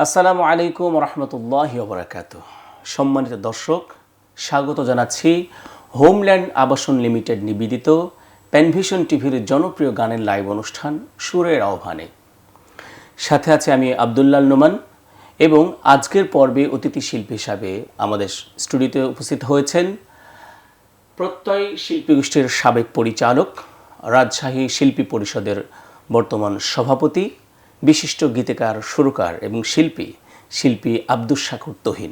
আসসালামু আলাইকুম রহমতুল্লাহি ওয়া বারাকাতুহু। সম্মানিত দর্শক, স্বাগত জানাচ্ছি হোমল্যান্ড আবাসন লিমিটেড নিবেদিত প্যানভিশন টিভির জনপ্রিয় গানের লাইভ অনুষ্ঠান সুরের আহ্বানে। সাথে আছে আমি আব্দুল্লাহ নোমান এবং আজকের পর্বে অতিথি শিল্পী হিসাবে আমাদের স্টুডিওতে উপস্থিত হয়েছেন প্রত্যয় শিল্পী গোষ্ঠীর সাবেক পরিচালক, রাজশাহী শিল্পী পরিষদের বর্তমান সভাপতি, বিশিষ্ট গীতিকার, সুরকার এবং শিল্পী আব্দুস শাকুর তহিন।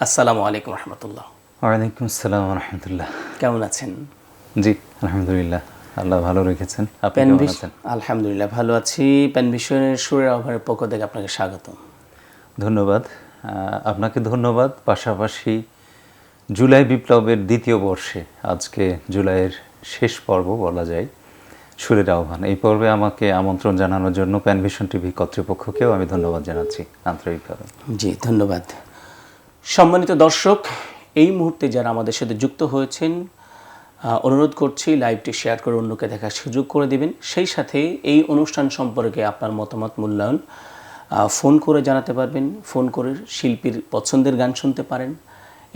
আসসালামু আলাইকুম রহমতুল্লাহ। ওয়ালাইকুম আসসালাম রহমতুল্লাহ। কেমন আছেন? জি আলহামদুলিল্লাহ, আল্লাহ ভালো রেখেছেন। আপনি কেমন আছেন? আলহামদুলিল্লাহ ভালো আছি। প্যানভিশনের সুরের আহ্বানের পক্ষ থেকে আপনাকে স্বাগত। ধন্যবাদ, আপনাকে ধন্যবাদ। পাশাপাশি জুলাই বিপ্লবের দ্বিতীয় বর্ষে আজকে জুলাইয়ের শেষ পর্ব বলা যায় সুরের আহ্বান, এই পর্বে আমাকে আমন্ত্রণ জানানোর জন্য প্যানভিশন টিভি কর্তৃপক্ষকেও আমি ধন্যবাদ জানাচ্ছি আন্তরিকভাবে। জি ধন্যবাদ। সম্মানিত দর্শক, এই মুহূর্তে যারা আমাদের সাথে যুক্ত হয়েছেন, অনুরোধ করছি লাইভটি শেয়ার করে অন্যকে দেখার সুযোগ করে দেবেন। সেই সাথে এই অনুষ্ঠান সম্পর্কে আপনার মতামত, মূল্যায়ন ফোন করে জানাতে পারবেন। ফোন করে শিল্পীর পছন্দের গান শুনতে পারেন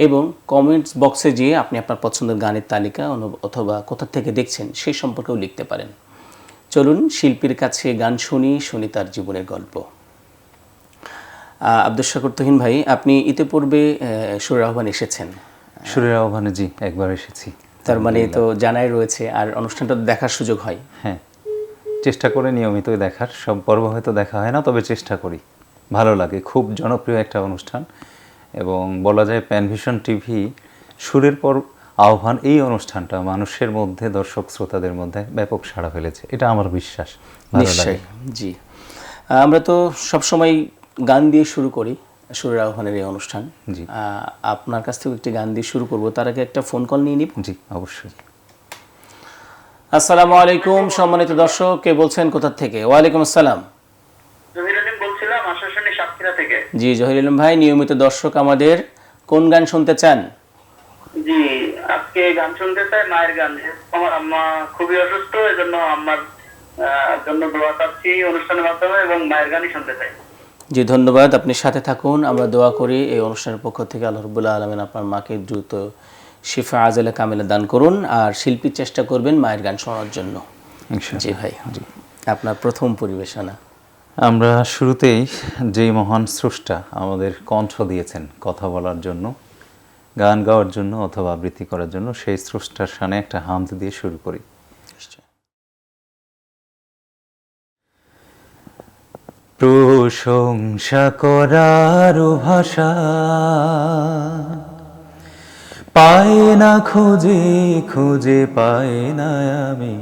এবং কমেন্টস বক্সে যেয়ে আপনি আপনার পছন্দের গানের তালিকা অথবা কোথা থেকে দেখছেন সেই সম্পর্কেও লিখতে পারেন। চলুন শিল্পীর কাছে গান শুনি তার জীবনের গল্প। আব্দুস শাকুর তহিন ভাই, আপনি ইতিপূর্বে সুরের আহ্বান এসেছেন? সুরের আহ্বানে জি একবার এসেছি। তার মানে তো জানাই রয়েছে, আর অনুষ্ঠানটা দেখার সুযোগ হয়? হ্যাঁ, চেষ্টা করে নিয়মিতই দেখার। সব পর্ব হয়তো দেখা হয় না, তবে চেষ্টা করি। ভালো লাগে, খুব জনপ্রিয় একটা অনুষ্ঠান এবং বলা যায় প্যানভিশন টিভি সুরের পর আহ্বান এই অনুষ্ঠানটা মানুষের মধ্যে, দর্শক শ্রোতাদের মধ্যে ব্যাপক সাড়া ফেলেছে, এটা আমার বিশ্বাস। ভালো লাগে। জি, আমরা তো সবসময় গান দিয়ে শুরু করি সুরের আহ্বানের এই অনুষ্ঠান। জি, আপনার কাছ থেকে একটি গান দিয়ে শুরু করব, তার আগে একটা ফোন কল নিয়ে নিব। জি অবশ্যই। আসসালামু আলাইকুম সম্মানিত দর্শক, কে বলছেন, কোথা থেকে? ওয়ালাইকুম আসসালাম। জহির আলম বলছিলাম আশাশুনি সাতক্ষীরা থেকে। জি জহির আলম ভাই, নিয়মিত দর্শক আমাদের, কোন গান শুনতে চান? জি, আজকে গান শুনতে চাই মায়ের গান। আমার আম্মা খুবই অসুস্থ, এজন্য আম্মার জন্য দোয়া চাচ্ছি অনুষ্ঠানের মাধ্যমে এবং মায়ের গানই শুনতে চাই। জি ধন্যবাদ, আপনি সাথে থাকুন, আমরা দোয়া করি এই অনুষ্ঠানের পক্ষ থেকে আল্লাহ রাব্বুল আলামিন আপনার মাকে দ্রুত শিফা আজেলে কামেলা দান করুন, আর শিল্পী চেষ্টা করবেন মায়ের গান শোনার জন্য। জি ভাই, জি আপনার প্রথম পরিবেশনা। আমরা শুরুতেই যেই মহান স্রষ্টা আমাদের কণ্ঠ দিয়েছেন কথা বলার জন্য, গান গাওয়ার জন্য অথবা আবৃত্তি করার জন্য, সেই স্রষ্টার শানে একটা হামদ দিয়ে শুরু করি। প্রশংসা করার ভাষা পাই না, খুঁজে খুঁজে পাই না আমি,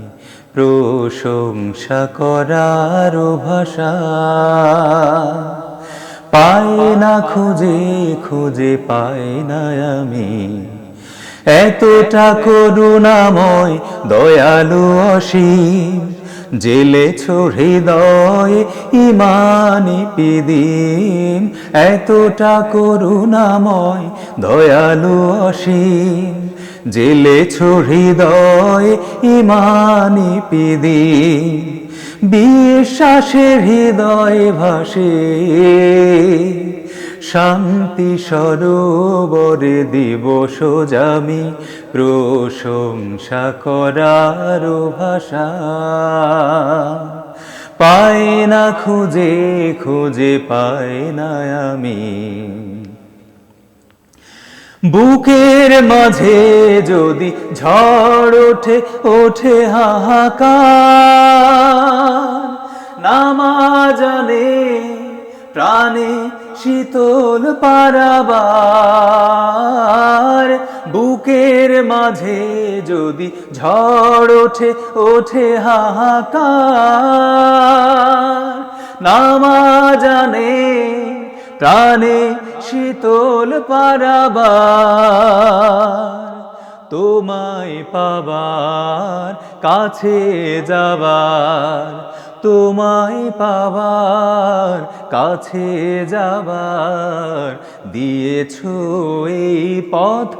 প্রশংসা করার ভাষা পাই না, খুঁজে খুঁজে পাই না আমি। এতটা করুণাময় দয়ালু অসীম, জেলেছ হৃদয়ে ইমানি পিদিম। এতটা করুণাময় দয়ালু অসীম, জেলেছ হৃদয়ে ইমানি পিদিম। বিশ্বাসের হৃদয়ে ভাসে শান্তি সরোবরে দিবস জামি, প্রশংসা করার ভাষা পাই না, খুঁজে খুঁজে পাই না আমি। বুকের মাঝে যদি ঝড় ওঠে ওঠে হাহাকার, নামা জানে প্রাণে শীতল পারাবার। বুকের মাঝে যদি ঝড় ওঠে ওঠে হাহাকার, নামা জানে প্রাণে শীতল পারাবার। তোমায় পাবার কাছে যাবার, তোমায় পাবার কাছে যাবার, দিয়েছো এই পথ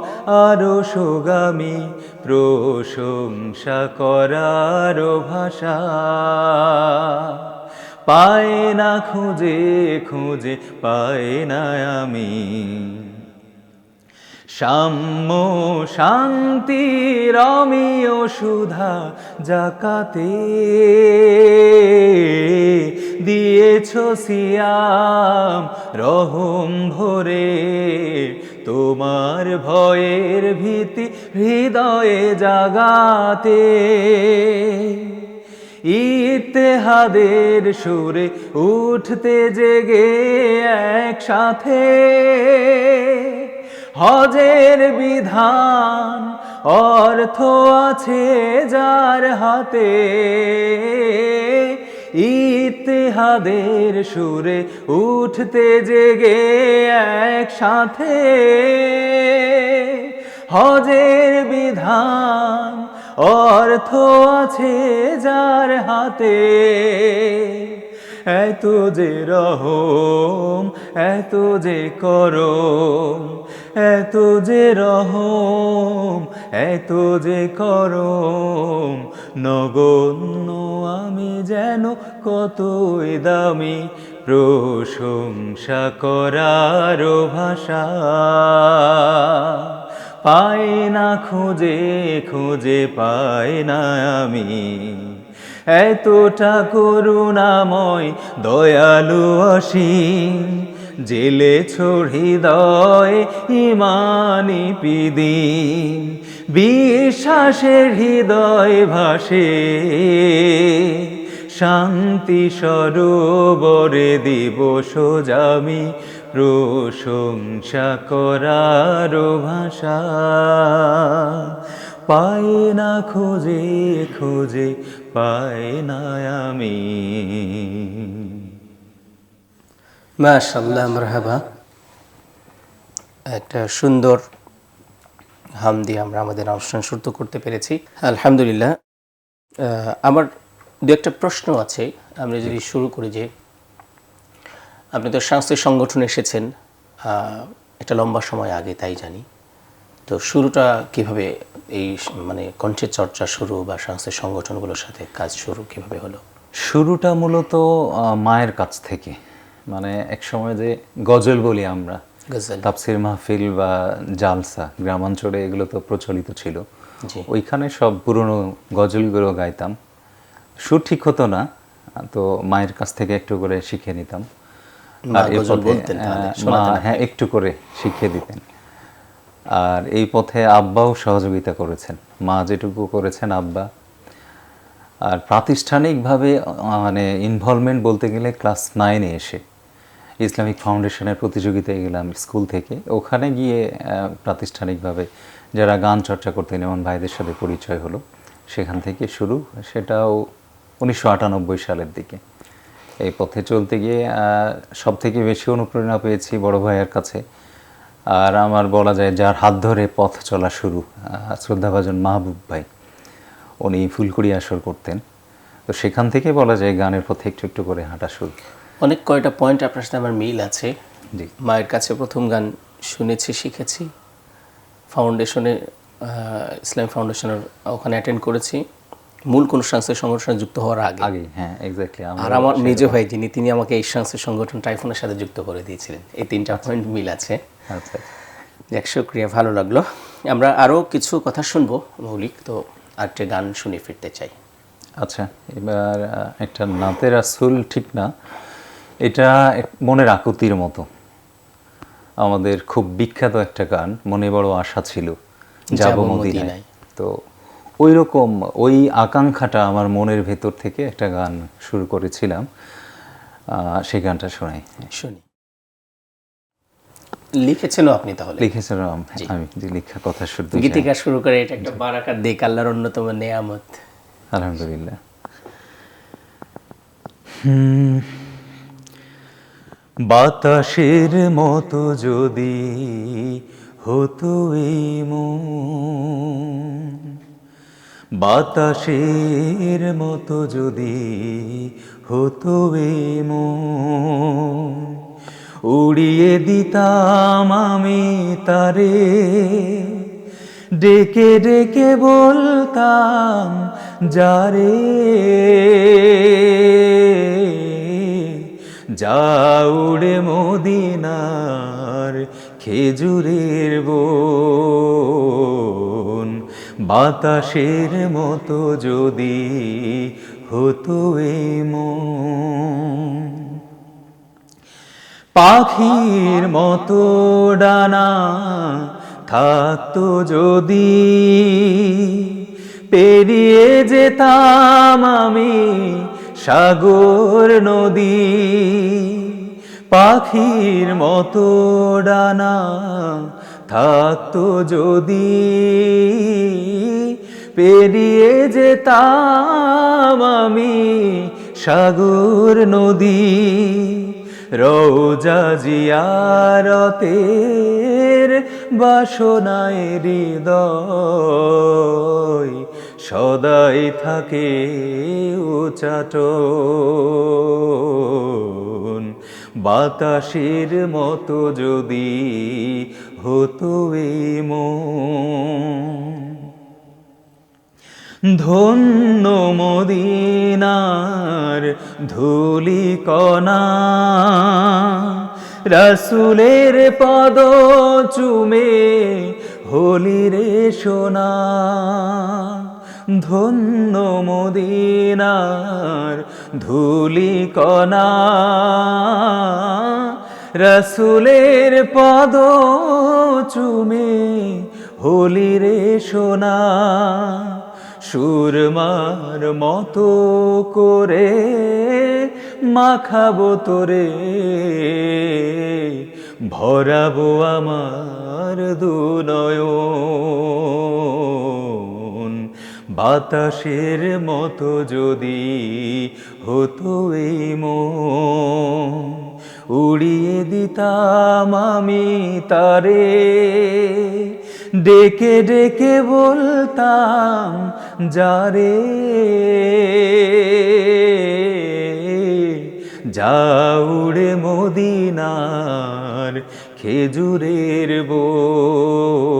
আরো সুগামী, প্রশংসা করার ভাষা পায় না খুঁজে খুঁজে পায় না আমি। সাম্য শান্তি রমিও সুধা জাকাতে দিয়েছ সিয়াম রহম ভরে, তোমার ভয়ের ভীতি হৃদয়ে জাগাতে। ইত্তেহাদের সুরে উঠতে জেগে একসাথে, হজের বিধান অর্থ আছে যার হাতে। ইত্তেহাদের সুরে উঠতে জেগে একসাথে, হজের বিধান অর্থ আছে যার হাতে। এত যে রহম এত যে করম, এত যে রহম এত যে করম, নগণ্য আমি যেন কতই দামি, প্রশংসা করার ভাষা পাই না খুঁজে খুঁজে পাই না আমি। এতটা করুণাময় দয়ালু অসীম, জেলেছ হৃদয় ইমানি পিদিম, বিশ্বাসের হৃদয় ভাসে শান্তি সরোবরে দিবস জামি, প্রশংসা করার ভাষা পাই না খুঁজে খুঁজে পাই না আমি। মাশাআল্লাহ, মারহাবা। একটা সুন্দর হাম দিয়ে আমরা আমাদের অনুষ্ঠান শুরু করতে পেরেছি, আলহামদুলিল্লাহ। আমার দু একটা প্রশ্ন আছে, আমরা যদি শুরু করি যে আপনি তো সাংস্কৃতিক সংগঠনে এসেছেন একটা লম্বা সময় আগে, তাই জানি। তো শুরুটা কিভাবে এই মানে কণ্ঠের চর্চা শুরু বা সাংস্কৃতিক সংগঠনগুলোর সাথে কাজ শুরু কিভাবে হলো? শুরুটা মূলত মায়ের কাছ থেকে, মানে এক সময় যে গজল বলি আমরা, গজল, তাফসির মাহফিল বা জালসা গ্রামাঞ্চলে এগুলো তো প্রচলিত ছিল, ওইখানে সব পুরনো গজলগুলো গাইতাম। সুর ঠিক হতো না, তো মায়ের কাছ থেকে একটু করে শিখে নিতাম। আর এই পথে হ্যাঁ একটু করে শিখিয়ে দিতেন। আর এই পথে আব্বাও সহযোগিতা করেছেন, মা যেটুকু করেছেন আব্বা। আর প্রাতিষ্ঠানিকভাবে মানে ইনভলভমেন্ট বলতে গেলে ক্লাস 9-এ এসে ইসলামিক ফাউন্ডেশনের প্রতিযোগিতায় গেলাম স্কুল থেকে। ওখানে গিয়ে প্রাতিষ্ঠানিকভাবে যারা গান চর্চা করতেন এমন ভাইদের সাথে পরিচয় হলো, সেখান থেকে শুরু। সেটাও 1998 সালের দিকে। এই পথে চলতে গিয়ে সব থেকে বেশি অনুপ্রেরণা পেয়েছি বড় ভাইয়ের কাছে। আর আমার বলা যায় যার হাত ধরে পথ চলা শুরু, শ্রদ্ধাভাজন মাহবুব ভাই, উনি ফুলকুড়ি আসর করতেন। তো সেখান থেকে বলা যায় গানের পথে একটু একটু করে হাঁটা শুরু। অনেক কয়টা পয়েন্ট আপনার সাথে আমার মিল আছে। জি, মায়ের কাছে প্রথম গান শুনেছি, শিখেছি ফাউন্ডেশনে, ইসলামিক ফাউন্ডেশনের ওখানে অ্যাটেন্ড করেছি, মূল কোনো সাংস্কৃতিক সংগঠনে যুক্ত হওয়ার আগে। হ্যাঁ এক্স্যাক্টলি। আর আমার মেজো ভাই যিনি, তিনি আমাকে এই সাংস্কৃতিক সংগঠন টাইফুনের সাথে যুক্ত করে দিয়েছিলেন। এই তিনটা পয়েন্ট মিল আছে। আচ্ছা, যাক, শুকরিয়া, ভালো লাগলো। আমরা আরও কিছু কথা শুনবো মৌলিক, তো আরেকটা গান শুনে ফিরতে চাই। আচ্ছা, এবার একটা নাতে রাসূল ঠিক না, এটা মনের আকুতির মতো, আমাদের খুব বিখ্যাত একটা গান, মনে বড় আশা ছিল যাব মদিনায়। তো ওই রকম ওই আকাঙ্ক্ষাটা আমার মনের ভেতর থেকে একটা গান শুরু করেছিলাম, সেই গানটা শোনাই। শুনি। লিখেছেন আপনি? তাহলে লিখেছিলাম আমি, যে লেখা কথা শুরু গীতিকা শুরু করে, এটা একটা বারাকাত দিক, আল্লাহর অন্যতম নেয়ামত। আলহামদুলিল্লাহ। বাতাসের মতো যদি হতো এই মন, বাতাসের মতো যদি হতো এই মন, উড়িয়ে দিতাম আমি তারে, ডেকে ডেকে বলতাম যারে যাউড়ে মদিনার খেজুরের বন, বাতাসের মতো যদি হতো এই মন, পাখির মতো ডানা থাকতো যদি, পেরিয়ে যেতাম আমি সাগর নদী, পাখির মতো ডানা থাকতো যদি, পেরিয়ে যেতাম আমি সাগর নদী, রওজা জিয়ারতের বাসনায় হৃদয় সদাই থাকে উচাটন, বাতাসের মতো যদি হতো এই মন, ধন্য মদিনার ধূলিকণা, রাসূলের পদ চুমে হলি রে সোনা, ধন্য মদিনার ধূলিকণা, রাসূলের পদ চুমে হলি রে সোনা, সুরমার মতো করে মাখাবো তোরে, ভরাবো আমার দুনয়ন, বাতাসের মতো যদি হতো এই মন, উড়িয়ে দিতাম আমি তারে, ডেকে ডেকে বলতাম যারে, যাউড়ে মদিনার খেজুরের বন,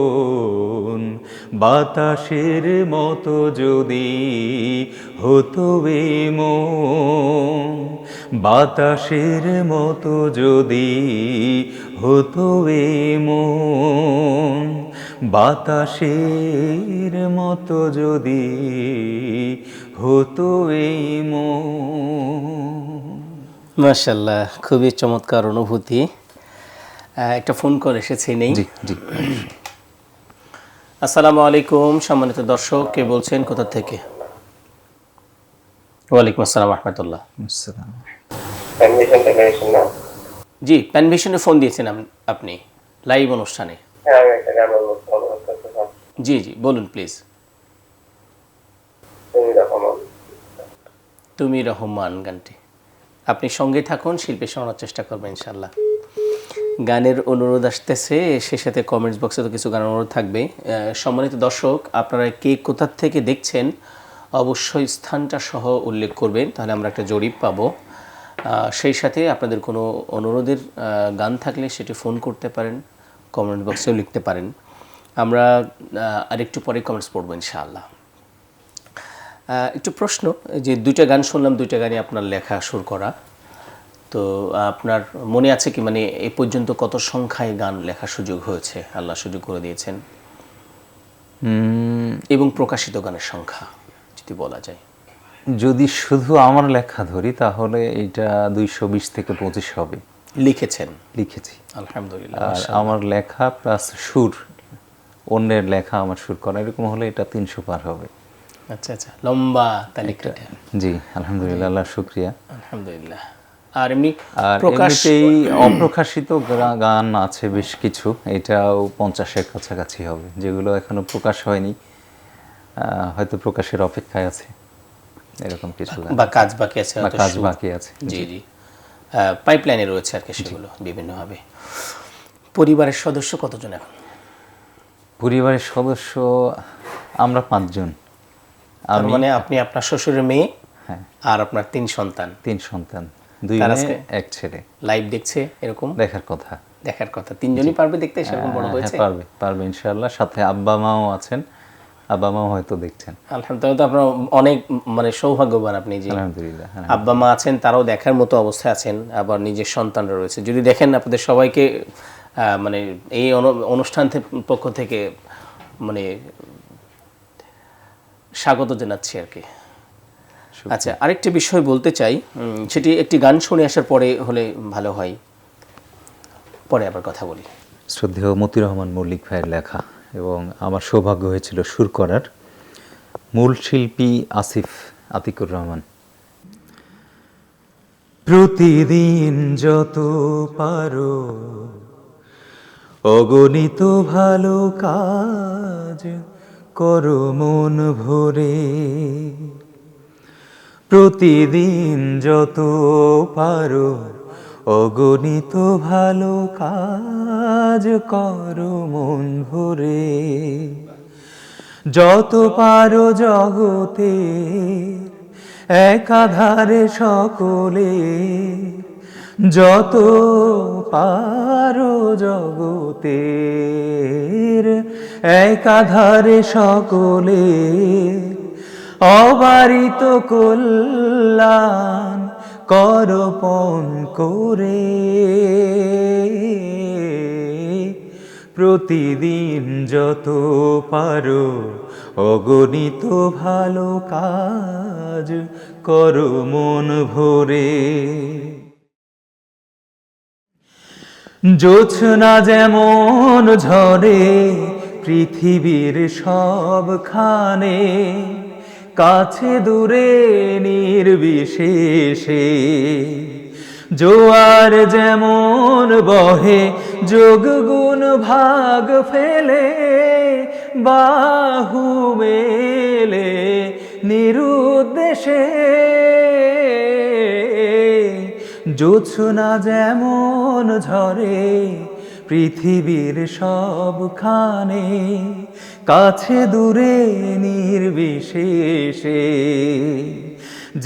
বাতাসের মতো যদি হতো এই মন, বাতাসের মতো যদি হতো এই মন, বাতাসের মতো যদি হতো এই মন। মাশাআল্লাহ, খুবই চমৎকার অনুভূতি। একটা ফোন কল এসেছে নেই? জি জি। আসসালামু আলাইকুম সম্মানিত দর্শক, কে বলছেন, কোথা থেকে? ওয়ালাইকুম আসসালাম রাহমাতুল্লাহ। জি, প্যানভিশনে ফোন দিয়েছেন আপনি লাইভ অনুষ্ঠানে। জি জি, বলুন প্লিজ। তুমি রহমান গানটি আপনি সঙ্গে থাকুন, শিল্পী শোনার চেষ্টা করবেন ইনশাল্লাহ। গানের অনুরোধ আসতেছে, সে সাথে কমেন্টস বক্সে তো কিছু গানের অনুরোধ থাকবে। সম্মানিত দর্শক, আপনারা কে কোথা থেকে দেখছেন অবশ্যই স্থানটা সহ উল্লেখ করবেন, তাহলে আমরা একটা জরিপ পাবো। সেই সাথে আপনাদের কোনো অনুরোধের গান থাকলে সেটি ফোন করতে পারেন, কমেন্ট বক্সেও লিখতে পারেন। আমরা আরেকটু পরে কমেন্টস পড়বো ইনশাআল্লাহ। একটু প্রশ্ন, যে দুইটা গান শুনলাম, দুইটা গানই আপনার লেখা সুর করা, তো আপনার মনে আছে কি, মানে এ পর্যন্ত কত সংখ্যায় গান লেখার সুযোগ হয়েছে, আল্লাহ সুযোগ করে দিয়েছেন, এবং প্রকাশিত গানের সংখ্যা যদি বলা যায়? যদি শুধু আমার লেখা ধরি তাহলে এটা 220 থেকে 25 হবে। লিখেছেন? লিখেছি আলহামদুলিল্লাহ। আর আমার লেখা প্লাস সুর, অন্যের লেখা আমার সুর করা, এরকম হলে এটা 300 পার হবে। আচ্ছা আচ্ছা, লম্বা তালিকা। জি আলহামদুলিল্লাহ, আল্লাহর শুকরিয়া। আলহামদুলিল্লাহ। আর এমনি আর এমনিতেই অপ্রকাশিত গান আছে বেশ কিছু, এটাও 50-এর কাছাকাছি হবে, যেগুলো এখনো প্রকাশ হয়নি, হয়তো প্রকাশের অপেক্ষায় আছে, এরকম কিছু গান বা কাজ বাকি আছে, বা কাজ বাকি আছে। জি জি, পাইপলাইনে রয়েছে আর কি, সেগুলো বিভিন্নভাবে। পরিবারের সদস্য কতজন এখন? পরিবারের সদস্য আমরা 5 জন। তার মানে আপনি আপনার শ্বশুরের মেয়ে, হ্যাঁ, আর আপনার 3 সন্তান। 3 সন্তান, 2 মেয়ে 1 ছেলে। লাইভ দেখছে এরকম? দেখার কথা। দেখার কথা। 3 জনই পারবে দেখতে, সেরকম বড় হয়েছে? হ্যাঁ, পারবে ইনশাআল্লাহ। সাথে আব্বা মাও আছেন, আব্বা মাও হয়তো দেখছেন। আলহামদুলিল্লাহ, তো আপনার অনেক মানে সৌভাগ্যবান আপনি যে আলহামদুলিল্লাহ। আব্বা মা আছেন, তারাও দেখার মতো অবস্থায় আছেন, আবার নিজের সন্তানরা রয়েছে। যদি দেখেন আপনাদের সবাইকে মানে এই অনুষ্ঠান পক্ষ থেকে মানে স্বাগত জানাচ্ছি আর কি। আচ্ছা, আরেকটি বিষয় বলতে চাই, সেটি একটি গান শুনে আসার পরে হলে ভালো হয়, পরে আবার কথা বলি। শ্রদ্ধেয় মতিউর রহমান মল্লিক ভাইয়ের লেখা, এবং আমার সৌভাগ্য হয়েছিল সুর করার। মূল শিল্পী আসিফ আতিকুর রহমান। প্রতিদিন যত পারো অগণিত ভালো কাজ করো মন ভরে, প্রতিদিন যত পারো অগণিত ভালো কাজ করো মন ভরে, যত পারো জগতে একাধারে সকলে, যত পারো জগতের একাধারে সকলে, অবারিত কল্যাণ করপণ করে, প্রতিদিন যত পারো অগণিত ভালো কাজ করো মন ভরে। জোছনা যেমন ঝরে পৃথিবীর সবখানে, কাছে দূরে নির্বিশেষে, জোয়ার যেমন বহে যোগ গুণ ভাগ ফেলে, বাহু মেলে নিরুদ্দেশে, জোছনা যেমন ঝরে পৃথিবীর সবখানে, কাছে দূরে নির্বিশেষে,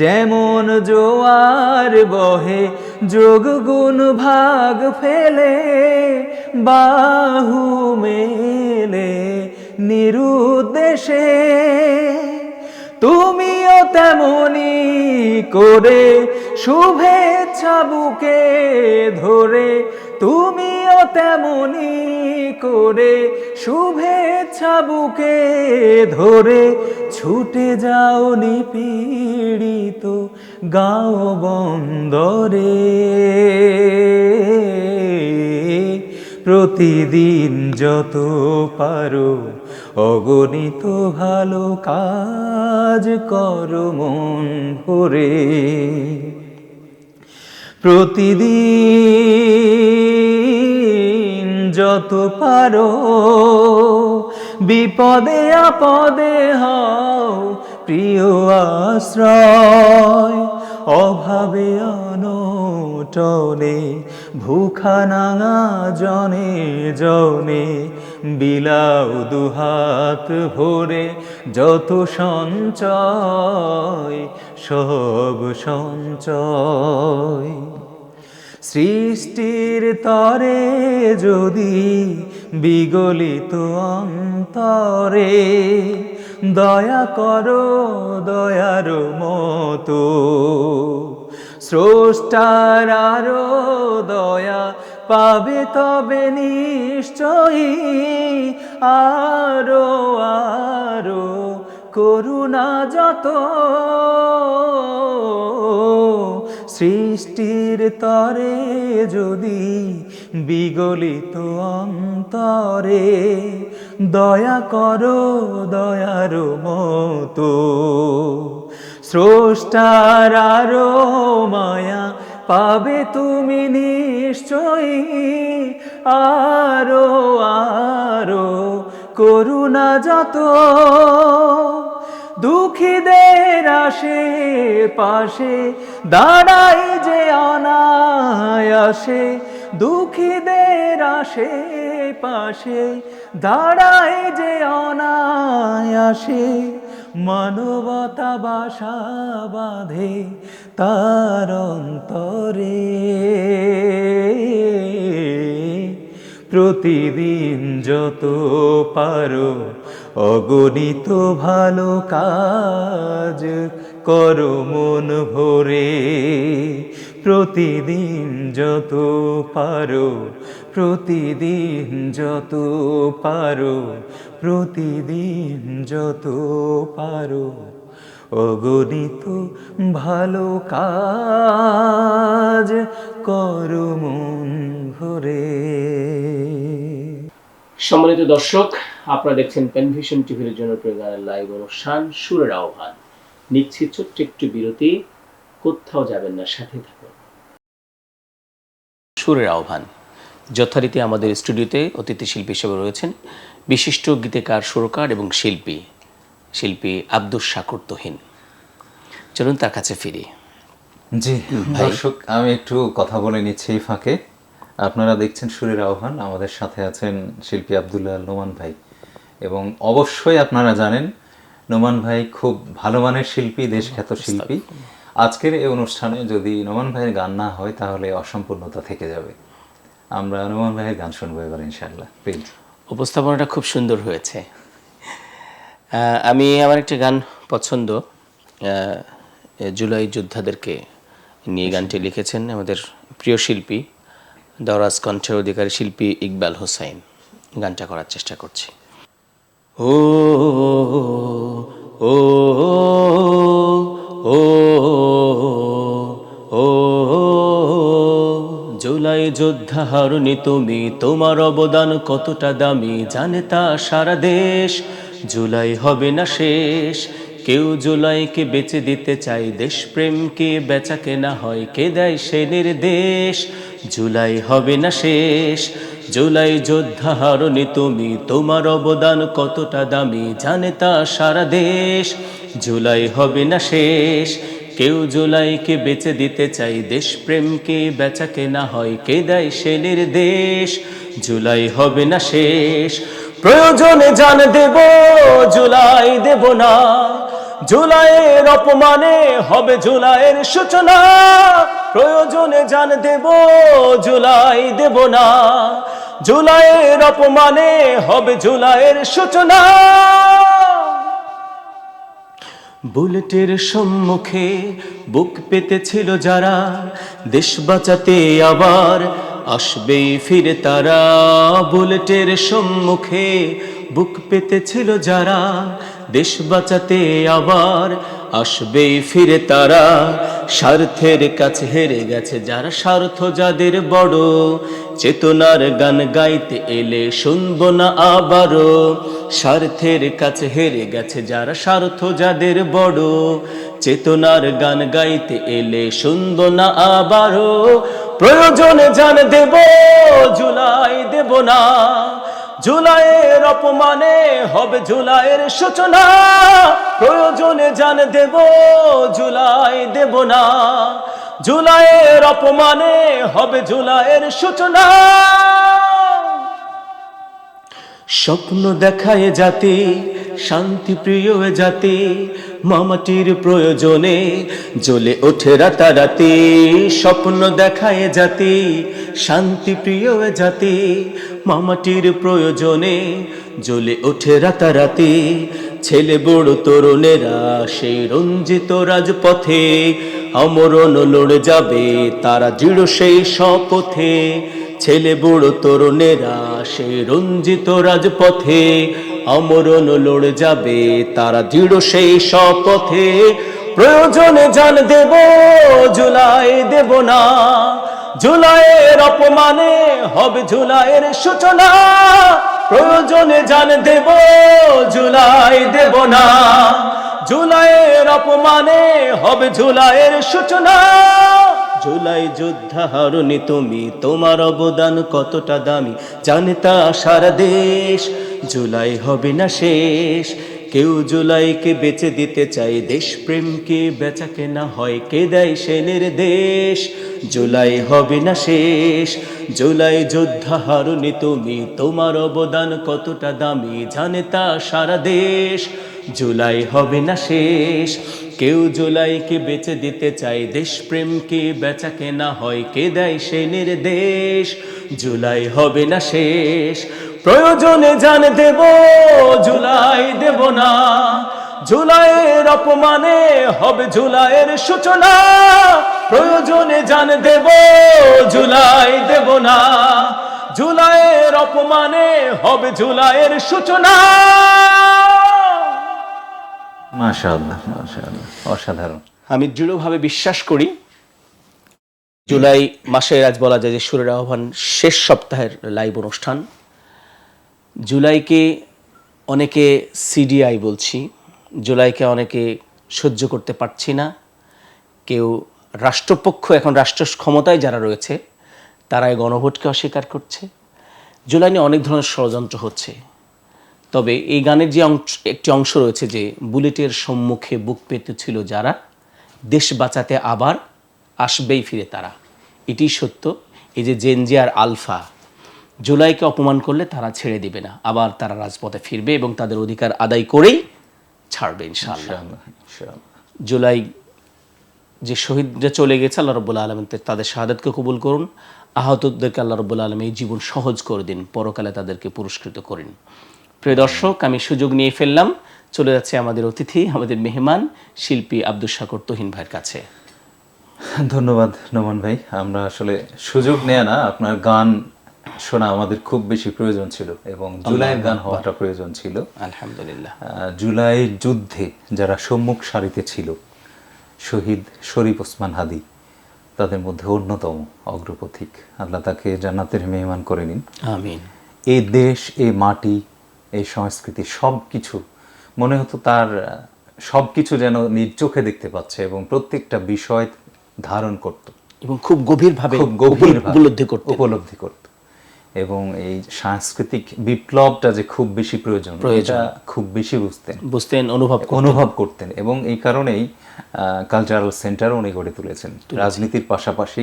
যেমন জোয়ার বহে যোগ গুণ ভাগ ফেলে, বাহু মেলে নিরুদ্দেশে, তুমিও তেমনি করে শুভেচ্ছা বুকে ধরে, তুমিও তেমনি করে শুভেচ্ছা বুকে ধরে, ছুটে যাও নিপীড়িত গাঁও বন্দরে, প্রতিদিন যত পারো অগণিত ভালো কাজ করো মন ভরে, প্রতিদিন যত পারো বিপদে আপদে হও প্রিয় আশ্রয়, অভাবে অনটনে ভুখা নাঙা জনে জনে, বিলাও দুহাত ভরে যত সঞ্চয় সব সঞ্চয়, সৃষ্টির তরে যদি বিগলিত অন্তরে, দয়া করো দয়ার মতো, স্রষ্টার আরো দয়া পাবে তবে নিশ্চয়ই, আরো আরো করুণা যত, সৃষ্টির তরে যদি বিগলিত অন্তরে, দয়া করো দয়ার মতো, স্রষ্টার আরো মায়া পাবে তুমি নিশ্চয়ই, আরো আরো করুণা যত, দুঃখীদের আশেপাশে দাঁড়াই যে অনায়াসে, দুঃখীদের আশেপাশে দাঁড়াই যে অনায়াসে, মানবতা বাসা বাঁধে তার অন্তরে, প্রতিদিন যত পারো অগণিত ভালো কাজ করো মন ভরে, প্রতিদিন যত পারো, প্রতিদিন যত পারো, প্রতিদিন যত পারো, অগণিত ভালো কাজ করো মন ভরে। সম্মানিত দর্শক, আপনারা দেখছেন পেনভিশন টিভির জনপ্রিয় গানের লাইভ অনুষ্ঠান সুরের আহ্বান। নিচ্ছি ছোট্ট একটু বিরতি, কোথাও যাবেন না, সাথে থাকুন। সুরের আহ্বান যথারীতি আমাদের স্টুডিওতে অতিথি শিল্পী হিসেবে রয়েছেন বিশিষ্ট গীতিকার, সুরকার এবং শিল্পী আব্দুস শাকুর তুহিন। চলুন তার কাছে ফিরি। জি দর্শক, আমি একটু কথা বলে নিচ্ছি এই ফাঁকে। আপনারা দেখছেন সুরের আহ্বান, আমাদের সাথে আছেন শিল্পী আব্দুল্লাহ নোমান ভাই, এবং অবশ্যই আপনারা জানেন নোমান ভাই খুব ভালো মানের শিল্পী, দেশখ্যাত শিল্পী। আজকের এই অনুষ্ঠানে যদি নোমান ভাইয়ের গান না হয় তাহলে অসম্পূর্ণতা থেকে যাবে। আমরা নোমান ভাইয়ের গান শুনবো এবার ইনশাআল্লাহ। প্লিজ। উপস্থাপনাটা খুব সুন্দর হয়েছে। আমার একটা গান পছন্দ, জুলাই যোদ্ধাদেরকে নিয়ে গানটি লিখেছেন আমাদের প্রিয় শিল্পী, দরাজ কণ্ঠের অধিকারী শিল্পী ইকবাল হোসাইন। গানটা করার চেষ্টা করছি। ও ও ও ও জুলাই যোদ্ধা হারুনি তুমি, তোমার অবদান কতটা দামি জানে তা সারা দেশ। জুলাই হবে না শেষ, কেউ জুলাইকে বেচে দিতে চাই, দেশপ্রেমকে বেচা কেনা হয়, কে দেয় সে নির্দেশ। জুলাই হবে না শেষ, জুলাই যোদ্ধা হারুনি তুমি, তোমার অবদান কতটা দামি জানে তা সারা দেশ। জুলাই হবে না শেষ, কেউ জুলাইকে বেচে দিতে চাই, দেশপ্রেমকে বেচা কেনা হয়, কে দেয় সে নির্দেশ। জুলাই হবে না শেষ, প্রয়োজনে জান দেব, জুলাই দেব না। জুলাইয়ের অপমানে হবে জুলাইয়ের সূচনা, প্রয়োজনে জান দেব, জুলাই দেব না। জুলাইয়ের অপমানে হবে জুলাইয়ের সূচনা। বুলেটের সম্মুখে বুক পেতেছিল যারা, দেশ বাঁচাতে আবার আসবেই ফিরে তারা। বুলেটের সম্মুখে বুক পেতেছিল যারা, দেশ বাঁচাতে আবার আসবেই ফিরে তারা। স্বার্থের কাছে হেরে গেছে যারা, স্বার্থ যাদের বড়, চেতনার গান গাইতে এলে শুনবো না আবারও। স্বার্থের কাছে হেরে গেছে যারা, স্বার্থ যাদের বড়, চেতনার গান গাইতে এলে শুনবো না আবারও। প্রয়োজনে জান দেব, জুলাই দেব না। জুলাইয়ের অপমানে হবে জুলাইয়ের সূচনা, প্রয়োজনে জান দেব, জুলাই দেব না। জুলাইয়ের অপমানে হবে জুলাইয়ের সূচনা। স্বপ্ন দেখায় জাতি, শান্তি প্রিয় জাতি, মামাটির প্রয়োজনে জ্বলে ওঠে রাতারাতি। স্বপ্ন দেখায় জাতি, শান্তি প্রিয় জাতি, মামাটির প্রয়োজনে জ্বলে ওঠে রাতারাতি। ছেলে বড় তরুণেরা সেই রঞ্জিত রাজপথে, আমরণ লড়ে যাবে তারা দৃঢ় সেই শপথে। ছেলে বড় তরুণেরা সেই রঞ্জিত রাজপথে, আমরণ লড়ে যাবে তারা দৃঢ় সেই শপথে। প্রয়োজনে জান দেব, জুলাই দেব না। জুলাইয়ের অপমানে হবে জুলাইয়ের সূচনা, প্রয়োজনে জান দেব, জুলাই দেব না। জুলাইয়ের অপমানে হবে জুলাইয়ের সূচনা। জুলাই যোদ্ধা হারুনি তুমি, তোমার অবদান কতটা দামি জানে তা সারা দেশ। জুলাই হবে না শেষ, কেউ জুলাইকে বেচে দিতে চাই, দেশপ্রেমকে বেচা কেনা হয়, কে দেয় সে নির্দেশ। জুলাই হবে না শেষ, জুলাই যোদ্ধা হারুনি তুমি, তোমার অবদান কতটা দামি জানে তা সারা দেশ। জুলাই হবে না শেষ, কেউ জুলাইকে বেচে দিতে চাই, দেশপ্রেমকে বেচা কেনা হয়, কে দেয় সে নির্দেশ। জুলাই হবে না শেষ, প্রয়োজনে জান দেব, জুলাই দেব না। জুলাইয়ের অপমানে হবে জুলাইয়ের সূচনা। প্রয়োজনে জান দেব, জুলাই দেব না। জুলাইয়ের অপমানে হবে জুলাইয়ের সূচনা। মাশাআল্লাহ, মাশাআল্লাহ, অসাধারণ। আমি দৃঢ়ভাবে বিশ্বাস করি জুলাই মাসের, আজ বলা যায় যে সুরের আহ্বান শেষ সপ্তাহের লাইভ অনুষ্ঠান। জুলাইকে অনেকে সিডিআই বলছি, জুলাইকে অনেকে সহ্য করতে পারছি না। কেউ রাষ্ট্রপক্ষ, এখন রাষ্ট্র ক্ষমতায় যারা রয়েছে তারা এই গণভোটকে অস্বীকার করছে। জুলাই নিয়ে অনেক ধরনের ষড়যন্ত্র হচ্ছে। তবে এই গানের যে একটি অংশ রয়েছে যে বুলেটের সম্মুখে বুক পেতে ছিল যারা, দেশ বাঁচাতে আবার আসবেই ফিরে তারা, এটি সত্য। এই যে জেনজি আর আলফা জুলাইকে অপমান করলে তারা ছেড়ে দিবে না, আবার তারা রাজপথে ফিরবে এবং তাদের অধিকার আদায় করেই ছাড়বে ইনশাআল্লাহ। জুলাই যে শহীদরা চলে গেছে, আল্লাহ রাব্বুল আলামিন তাদের শাহাদাতকে কবুল করুন। আহতদেরকে আল্লাহ রাব্বুল আলামিন এই জীবন সহজ করে দিন, পরকালে তাদেরকে পুরস্কৃত করেন। প্রিয় দর্শক, আমি সুযোগ নিয়ে ফেললাম, চলে যাচ্ছে আমাদের অতিথি, আমাদের মেহমান শিল্পী আব্দুস শাকুর তুহিন ভাইয়ের কাছে। ধন্যবাদ নোমান ভাই। আমরা আসলে সুযোগ নেয়া না, আপনার গান শোনা আমাদের খুব বেশি প্রয়োজন ছিল এবং জুলাইয়ের গান হওয়াটা প্রয়োজন ছিল। আলহামদুলিল্লাহ। জুলাইয়ের যুদ্ধে যারা সম্মুখ সারিতে ছিল, শহীদ শরীফ ওসমান হাদি তাদের মধ্যে অন্যতম অগ্রপথিক। আল্লাহ তাকে জান্নাতের মেহমান করে নিন। আমিন। এই দেশ, এই মাটি, এই সংস্কৃতি সব কিছু মনে হতো তার সব কিছু যেন নিজ চোখে দেখতে পাচ্ছে এবং প্রত্যেকটা বিষয় ধারণ করত এবং খুব গভীরভাবে উপলব্ধি করত। এবং এই সাংস্কৃতিক বিপ্লবটা যে খুব বেশি প্রয়োজন, এটা খুব বেশি বুঝতেন, অনুভব করতেন। এবং এই কারণেই কালচারাল সেন্টারও উনি গড়ে তুলেছেন। রাজনীতির পাশাপাশি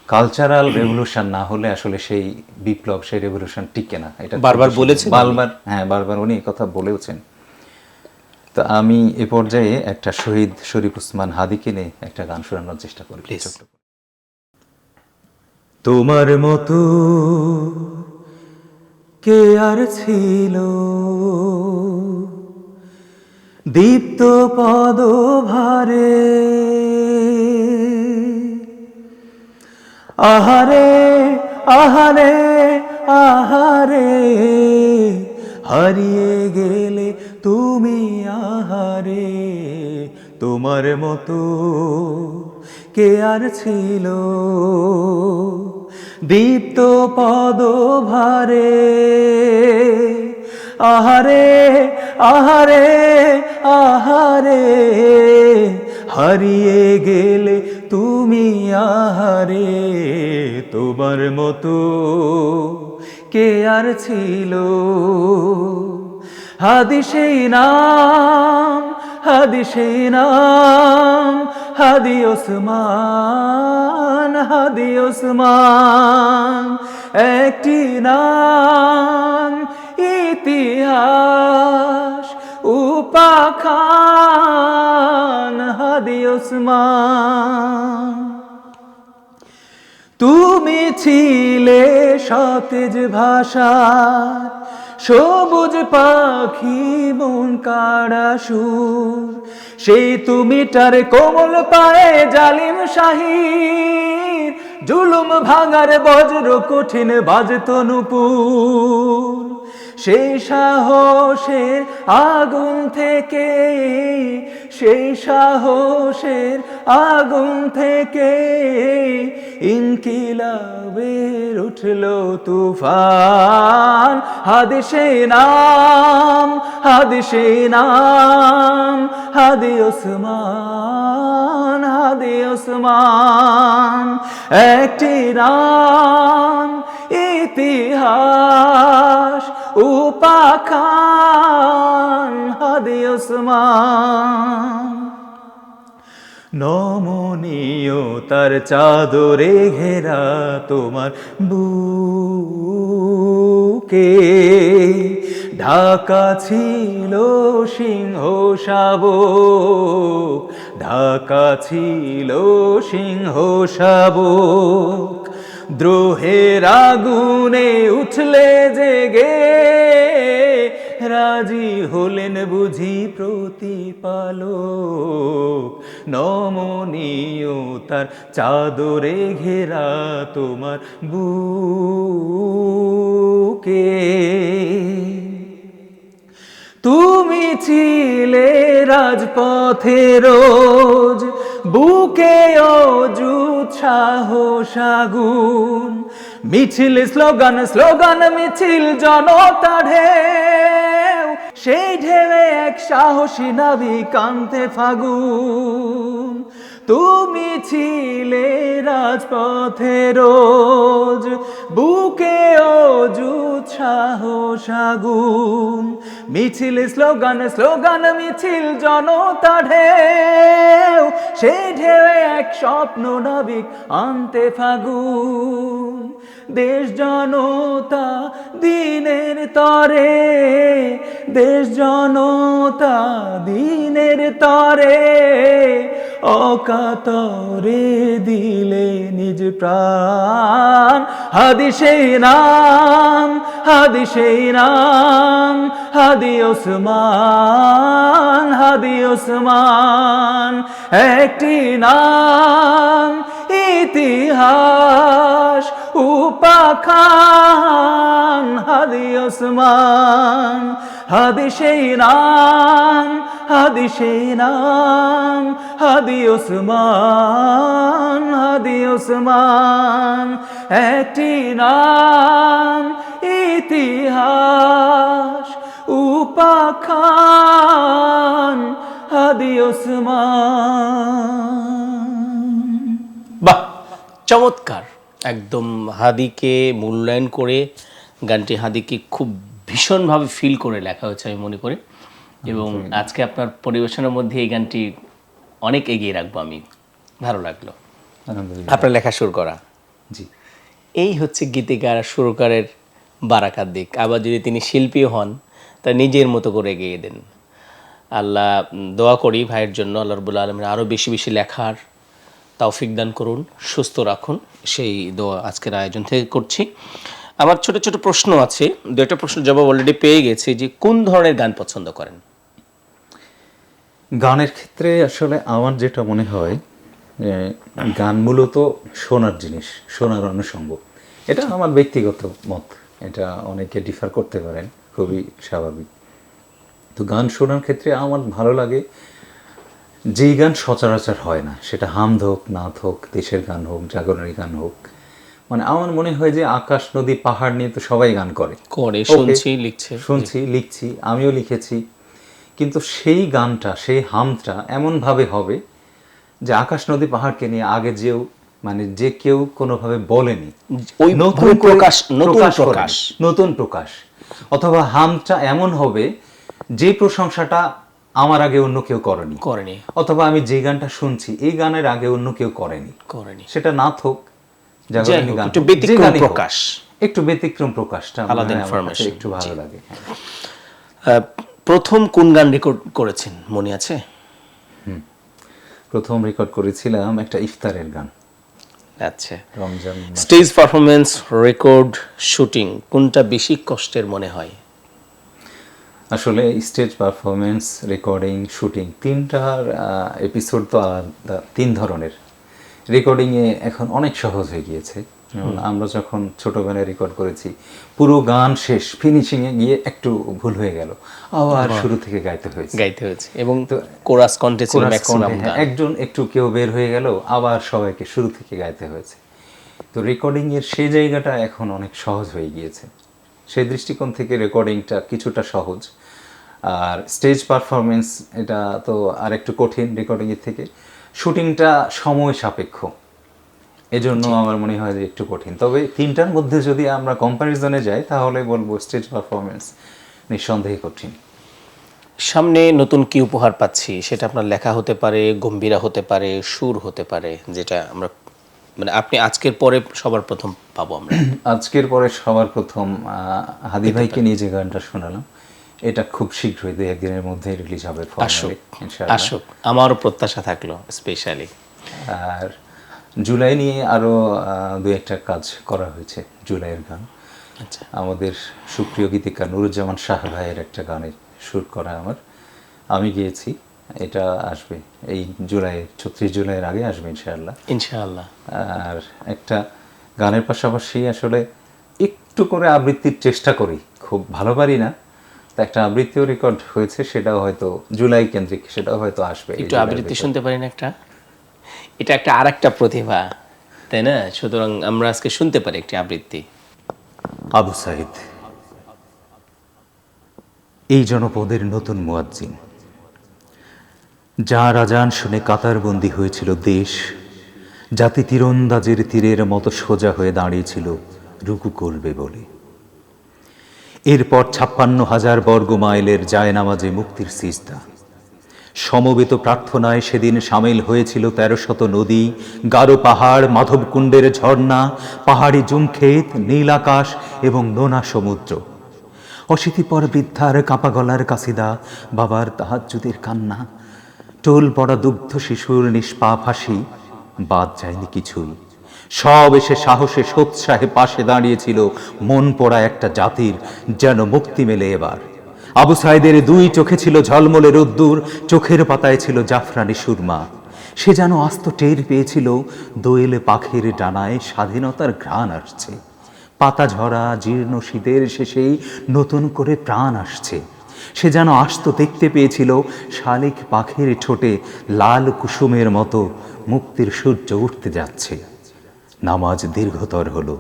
কালচারাল রেভলিউশন না হলে আসলে সেই বিপ্লব, সেই রেভলিউশন টিকে না। এটা বারবার বলেছেন, বারবার উনি এই কথা বলেওছেন। তো আমি এ পর্যায়ে একটা শহীদ শরীফ ওসমান হাদিকে নিয়ে একটা গান শোনানোর চেষ্টা করি। তোমার মতো কে আর ছিল দীপ্ত পদভারে, আহারে আহারে আহারে হারিয়ে গেলে তুমি আহারে। তোমার মতো কে আর ছিল দীপ্ত পদভারে, আহারে আহারে আহারে হারিয়ে গেলে তুমি আহারে। তোমার মতো কে আর ছিল। হাদি সেই নাম, হাদি সেই নাম, হাদি ওসমান, হাদি ওসমান। একটি নাম, ইতিহাস উপাখান, হাদি ওসমান। তুমি ছিলে সতেজ ভাষা, সবুজ পাখি মন কাড়া সুর। সেই তুমি তার কোমল পায়ে জালিম শাহীর, জুলুম ভাঙার বজ্র কঠিন বাজত নূপুর। সেই সাহসের আগুন থেকে, সেই সাহসের আগুন থেকে ইনকিলাবের উঠল তুফান। হাদি সেই নাম, হাদি সেই নাম, হাদি ওসমান, হাদি ওসমান। একটি নাম, ইতিহাস উপাখান, হাদি ওসমান। নমনীয়তার চাদরে ঘেরা তোমার বুকে ঢাকা ছিল সিংহ শাবক, ঢাকা ছিল সিংহ শাবক। দ্রোহের আগুনে উঠলে জেগে রাজি হলেন বুঝি প্রতিপালক, নমনীয়তার চাদরে ঘেরা তোমার বুকে। তুমি ছিলে রাজপথে রোজ, বুকে অযুত সাহস আগুন, মিছিল স্লোগান স্লোগান মিছিল জনতা ঢেউ, সেই ঢেউয়ে এক সাহসী নাবিক কান্তে ফাগুন। তুমি ছিলে রাজপথে রোজ, বুকে অযুত সাহস আগুন, মিছিল স্লোগান স্লোগান মিছিল জনতা ঢেউ, সেই ঢেউয়ে এক স্বপ্ন নাবিক আনতে ফাগুন। দেশ জনতা দিনের তরে, দেশ জনতা দিনের তরে, অকাতরে দিলে নিজ প্রাণ। হাদি সেই নাম, হাদি সেই নাম, হাদি ওসমান, হাদি ওসমান। একটি নাম ইতিহাস উপাখান, হাদি ওসমান। হাদি সেই নাম, হাদি সেই নাম, হাদি ওসমান, হাদি ওসমান। একটি নাম ইতিহাস উপাখান, হাদি ওসমান। বাহ, চমৎকার! একদম হাদিকে মূল্যায়ন করে গানটি হাদিকে খুব ভীষণভাবে ফিল করে লেখা হয়েছে আমি মনে করি, এবং আজকে আপনার পরিবেশনের মধ্যে এই গানটি অনেক এগিয়ে রাখবো আমি। ভালো লাগলো আলহামদুলিল্লাহ। আপনার লেখা শুরু করা। জি, এই হচ্ছে গীতিকার সুরকারের বারাকার দিক। আবার যদি তিনি শিল্পী হন তা নিজের মতো করে এগিয়ে দেন। আল্লাহ দোয়া করি ভাইয়ের জন্য, আল্লাহ রাব্বুল আলামিন আরও বেশি বেশি লেখার তৌফিক দান করুন, সুস্থ রাখুন, সেই দোয়া আজকের আয়োজন থেকে করছি। আমার ছোট ছোট প্রশ্ন আছে, দুইটা প্রশ্ন জবাব অলরেডি পেয়ে গেছি। যে কোন ধরনের গান পছন্দ করেন? গানের ক্ষেত্রে আসলে আমার যেটা মনে হয়, গান মূলত শোনার জিনিস, শোনার অনুষঙ্গ। এটা আমার ব্যক্তিগত মত, এটা অনেকে ডিফার করতে পারেন, খুবই স্বাভাবিক। তো গান শোনার ক্ষেত্রে আমার ভালো লাগে যেই গান সচরাচর হয় না, সেটা হামদ হোক, নাথ হোক, দেশের গান হোক, জাগরণের গান হোক। মানে আমার মনে হয় যে আকাশ নদী পাহাড় নিয়ে তো সবাই গান করে, শুনছি, লিখছে, শুনছি, লিখছি, আমিও লিখেছি। কিন্তু সেই গানটা, সেই হামটা এমনভাবে হবে যে আকাশ নদী পাহাড়কে নিয়ে আগে যেও মানে যে কেউ কোনোভাবে বলেনি, ওই নতুন প্রকাশ, নতুন প্রকাশ প্রকাশ, করেনি, নতুন প্রকাশ। অথবা হামটা এমন হবে যে প্রশংসাটা আমার আগে অন্য কেউ করেনি, অথবা আমি যে গানটা শুনছি এই গানের আগে অন্য কেউ করেনি। সেটা নাথ হোক, জাগরণী গান, একটু ব্যতিক্রম প্রকাশ, একটু ব্যতিক্রম প্রকাশটা আলাদা ইনফরমেশন একটু ভালো লাগে। প্রথম কোন গান রেকর্ড করেছেন মনে আছে? প্রথম রেকর্ড করেছিলাম একটা ইফতারের গান। আচ্ছা, Ramzan. Stage performance, record, shooting, কোনটা বেশি কষ্টের মনে হয়? আসলে স্টেজ পারফরমেন্স, রেকর্ডিং, শুটিং তিনটার এপিসোড তো আলাদা, তিন ধরনের। রেকর্ডিংয়ে এখন অনেক সহজ হয়ে গিয়েছে। আমরা যখন ছোটবেলায় রেকর্ড করেছি, পুরো গান শেষ, ফিনিশিংয়ে গিয়ে একটু ভুল হয়ে গেল, আবার শুরু থেকে গাইতে হয়েছে এবং কোরাস কন্টেস্ট ম্যাক্সিমাম গান, একজন একটু কেউ বের হয়ে গেল, আবার সবাইকে শুরু থেকে গাইতে হয়েছে। তো রেকর্ডিংয়ের সেই জায়গাটা এখন অনেক সহজ হয়ে গিয়েছে। সেই দৃষ্টিকোণ থেকে রেকর্ডিংটা কিছুটা সহজ। আর স্টেজ পারফরমেন্স এটা তো আর একটু কঠিন রেকর্ডিংয়ের থেকে। শুটিংটা সময় সাপেক্ষ, এজন্য আমার মনে হয় যে একটু কঠিন। তবে তিনটার মধ্যে যদি আমরা কম্প্যারিজনে যাই তাহলে বলবো স্টেজ পারফরমেন্স নিঃসন্দেহে কঠিন। সামনে নতুন কি উপহার পাচ্ছি, সেটা আপনার লেখা হতে পারে, গম্ভীরা হতে পারে, সুর হতে পারে, যেটা আমরা মানে আপনি আজকের পরে সবার প্রথম পাবো আমরা। আজকের পরে সবার প্রথম হাদি ভাইকে নিয়ে যে গানটা শোনালাম, এটা খুব শীঘ্রই 2-1 দিনের মধ্যে রিলিজ হবে। আসুক, আমারও প্রত্যাশা থাকলো স্পেশালি। আর জুলাই নিয়ে আরও দু একটা কাজ করা হয়েছে, জুলাইয়ের গান। আচ্ছা, আমাদের সুপ্রিয় গীতিকার নুরুজ্জামান শাহ ভাইয়ের একটা গানের সুর করা আমি গিয়েছি। এটা আসবে এই 36 জুলাইয়ের আগে আসবে ইনশাআল্লাহ। ইনশাআল্লাহ। আর একটা গানের পাশাপাশি আসলে একটু করে আবৃত্তির চেষ্টা করি, খুব ভালো পারি না, তো একটা আবৃত্তিও রেকর্ড হয়েছে, সেটাও হয়তো জুলাই কেন্দ্রিক, সেটাও হয়তো আসবে। একটু আবৃত্তি শুনতে পারি না একটা? এটা একটা আরেকটা প্রতিভা, তাই না? সুতরাং আমরা আজকে শুনতে পারি একটি আবৃত্তি। আবু সাইদ এই জনপদের নতুন মুয়াজ্জিন, যার আজান শুনে কাতারবন্দি হয়েছিল দেশ, জাতি তীরন্দাজের তীরের মতো সোজা হয়ে দাঁড়িয়েছিল রুকু করবে বলে। এরপর 56,000 বর্গ মাইলের জায়নামাজে মুক্তির সিজদা, সমবেত প্রার্থনায় সেদিন সামিল হয়েছিল 1300 নদী, গারো পাহাড়, মাধবকুণ্ডের ঝর্ণা, পাহাড়ি জুমক্ষেত, নীল আকাশ এবং নোনা সমুদ্র। অশীতিপর বৃদ্ধার কাঁপা গলার কাসিদা, বাবার তাহাজ্জুদের কান্না, টোল পড়া দুগ্ধ শিশুর নিষ্পাপ হাসি, বাদ যায়নি কিছুই। সব এসে সাহসে সোৎসাহে পাশে দাঁড়িয়েছিল মন পড়া একটা জাতির, যেন মুক্তি মেলে এবার। আবু সাইদের 2 চোখে ছিল ঝলমলে রোদ্দুর, চোখের পাতায় ছিল জাফরানি সুরমা। সে যেন আস্ত টের পেয়েছিল দোয়েলে পাখির ডানায় স্বাধীনতার ঘ্রাণ আসছে। পাতা ঝরা জীর্ণ শীতের শেষেই নতুন করে প্রাণ আসছে। সে যেন আস্ত দেখতে পেয়েছিল শালিক পাখির ঠোঁটে লাল কুসুমের মতো মুক্তির সূর্য উঠতে যাচ্ছে। নামাজ দীর্ঘতর হলো,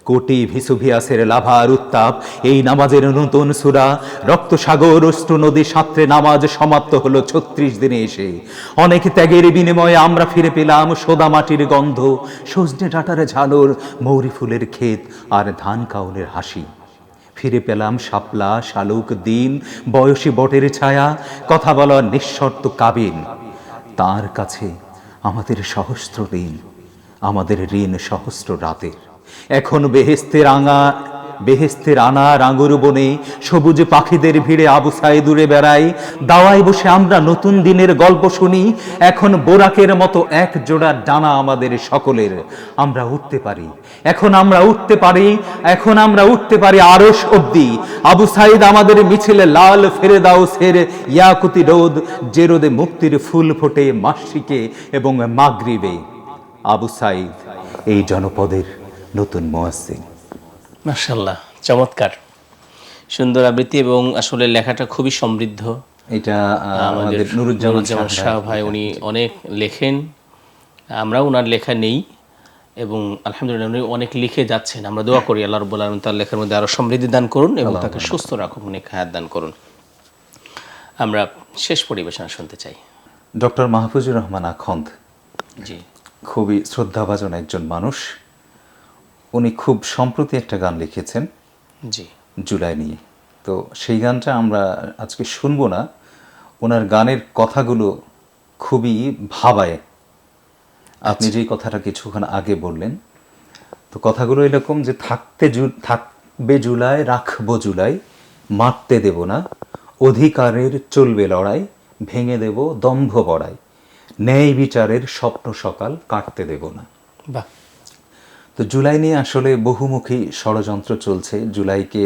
কোটি ভিসুভিয়াসের লাভার উত্তাপ, এই নামাজের নতুন সূরা। রক্তসাগর অশ্রু নদী সাঁতরে নামাজ সমাপ্ত হলো 36 দিনে এসে। অনেক ত্যাগের বিনিময়ে আমরা ফিরে পেলাম সোদা মাটির গন্ধ, সজনে ডাঁটার ঝালর, মৌরি ফুলের ক্ষেত আর ধান কাউলের হাসি। ফিরে পেলাম শাপলা, শালুক, দিন, বয়সী বটের ছায়া, কথা বলার নিঃশর্ত কাবিন। তার কাছে আমাদের সহস্র ঋণ, আমাদের ঋণ সহস্র রাতের। এখন বেহেস্তের আনার আঙুর বনে সবুজ পাখিদের ভিড়ে আবু সাইদ উড়ে বেড়াই। দাওয়ায় বসে আমরা নতুন দিনের গল্প শুনি। এখন বোরাকের মতো এক জোড়া ডানা আমাদের সকলের, আমরা উঠতে পারি। এখন আমরা উঠতে পারি আরশ অব্দি। আবু সাইদ আমাদের মিছিলে লাল ফেরেদাউসের ইয়াকুতি রোদ, যে রোদে মুক্তির ফুল ফোটে মাসিকে এবং মাগরিবে। আবু সাইদ এই জনপদের নতুন মুয়াজ্জিন। মাশাআল্লাহ, চমৎকার, সুন্দর আবৃত্তি এবং আসলে লেখাটা খুবই সমৃদ্ধ। এটা আমাদের নুরুজ্জামান শাহ ভাই, উনি অনেক লেখেন, আমরাও ওনার লেখা নেই এবং আলহামদুলিল্লাহ উনি অনেক লিখে যাচ্ছেন। আমরা দোয়া করি আল্লাহ রাব্বুল আলামিন তার লেখার মধ্যে আরো সমৃদ্ধি দান করুন এবং তাকে সুস্থ রাখুন, অনেক হায়াত দান করুন। আমরা শেষ পরিবেশনা শুনতে চাই। ডক্টর মাহফুজুর রহমান আখন্দ জি, খুবই শ্রদ্ধাভাজন একজন মানুষ। উনি খুব সম্প্রতি একটা গান লিখেছেন জি, জুলাই নিয়ে, তো সেই গানটা আমরা আজকে শুনবো না। ওনার গানের কথাগুলো খুবই ভাবায়। আপনি যেই কথাটা কিছুক্ষণ আগে বললেন, তো কথাগুলো এরকম যে থাকবে জুলাই, রাখবো জুলাই, মারতে দেব না, অধিকারের চলবে লড়াই, ভেঙে দেব দম্ভ বড়াই, ন্যায় বিচারের স্বপ্ন সকাল কাটতে দেব না। বাহ। তো জুলাই নিয়ে আসলে বহুমুখী ষড়যন্ত্র চলছে, জুলাইকে